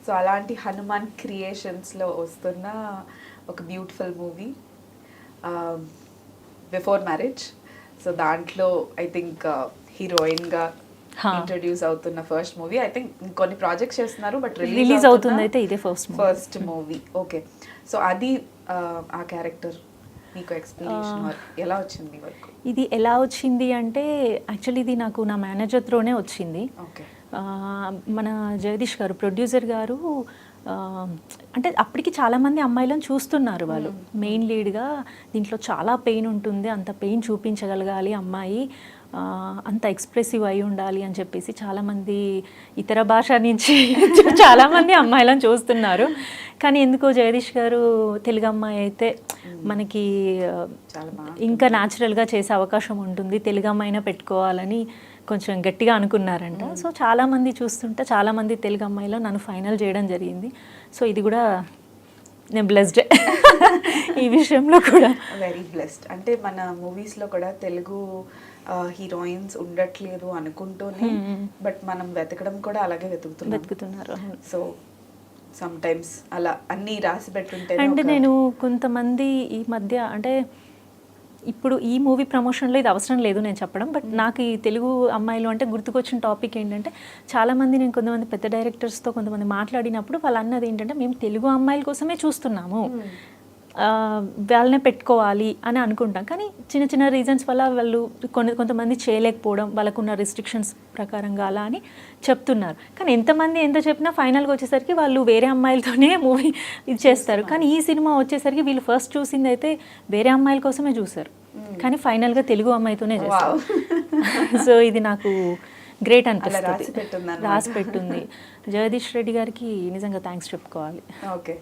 So అలాంటి హనుమాన్ క్రియేషన్స్లో వస్తున్న ఒక beautiful movie before marriage. So దాంట్లో ఐ థింక్ హీరోయిన్గా ఇంట్రడ్యూస్ అవుతున్న ఫస్ట్ మూవీ. ఐ థింక్ కొన్ని ప్రాజెక్ట్స్ చేస్తున్నారు బట్ రిలీజ్ అవుతుంది అయితే ఇదే ఫస్ట్ మూవీ. ఓకే, సో అది ఆ క్యారెక్టర్ మీకు ఎక్స్ప్లెనేషన్ ఎలా వచ్చింది వర్క్? ఇది ఎలా వచ్చింది అంటే యాక్చువల్లీ ఇది నాకు నా మేనేజర్ త్రోనే వచ్చింది. ఓకే, మన జగదీష్ గారు ప్రొడ్యూసర్ గారు అంటే అప్పటికి చాలామంది అమ్మాయిలను చూస్తున్నారు వాళ్ళు. మెయిన్ లీడ్గా దీంట్లో చాలా పెయిన్ ఉంటుంది, అంత పెయిన్ చూపించగలగాలి అమ్మాయి, అంత ఎక్స్ప్రెసివ్ అయి ఉండాలి అని చెప్పేసి చాలామంది ఇతర భాష నుంచి చాలామంది అమ్మాయిలను చూస్తున్నారు. కానీ ఎందుకో జగదీష్ గారు తెలుగు అమ్మాయి అయితే మనకి ఇంకా న్యాచురల్గా చేసే అవకాశం ఉంటుంది, తెలుగు అమ్మాయినా పెట్టుకోవాలని కొంచెం గట్టిగా అనుకున్నారంట. సో చాలామంది చూస్తుంటే చాలామంది తెలుగు అమ్మాయిలో నన్ను ఫైనల్ చేయడం జరిగింది. సో ఇది కూడా నేను బ్లెస్డ్ ఈ విషయంలో కూడా వెరీ బ్లెస్డ్. అంటే మన మూవీస్లో కూడా తెలుగు హీరోయిన్స్ ఉండట్లేదు అనుకుంటూనే బట్ మనం వెతకడం కూడా అలాగే వెతుకుతున్నారు. సో సమ్ టైమ్స్ అలా అన్నీ రాసి పెట్టుంటే. అంటే నేను కొంతమంది ఈ మధ్య అంటే ఇప్పుడు ఈ మూవీ ప్రమోషన్లో ఇది అవసరం లేదు నేను చెప్పడం, బట్ నాకు ఈ తెలుగు అమ్మాయిలు అంటే గుర్తుకొచ్చిన టాపిక్ ఏంటంటే చాలామంది నేను కొంతమంది పెద్ద డైరెక్టర్స్తో కొంతమంది మాట్లాడినప్పుడు వాళ్ళు అన్నది ఏంటంటే మేము తెలుగు అమ్మాయిల కోసమే చూస్తున్నాము, వాళ్ళనే పెట్టుకోవాలి అని అనుకుంటాం. కానీ చిన్న చిన్న రీజన్స్ వల్ల వాళ్ళు కొంతమంది చేయలేకపోవడం, వాళ్ళకున్న రిస్ట్రిక్షన్స్ ప్రకారంగా అలా అని చెప్తున్నారు. కానీ ఎంతమంది ఎంత చెప్పినా ఫైనల్గా వచ్చేసరికి వాళ్ళు వేరే అమ్మాయిలతోనే మూవీ ఇది చేస్తారు. కానీ ఈ సినిమా వచ్చేసరికి వీళ్ళు ఫస్ట్ చూసింది అయితే వేరే అమ్మాయిల కోసమే చూసారు, కానీ ఫైనల్గా తెలుగు అమ్మాయితోనే చేస్తారు. సో ఇది నాకు గ్రేట్ అనిపిస్తుంది, రాసి పెట్టుంది. జగదీష్ రెడ్డి గారికి నిజంగా థ్యాంక్స్ చెప్పుకోవాలి. ఓకే.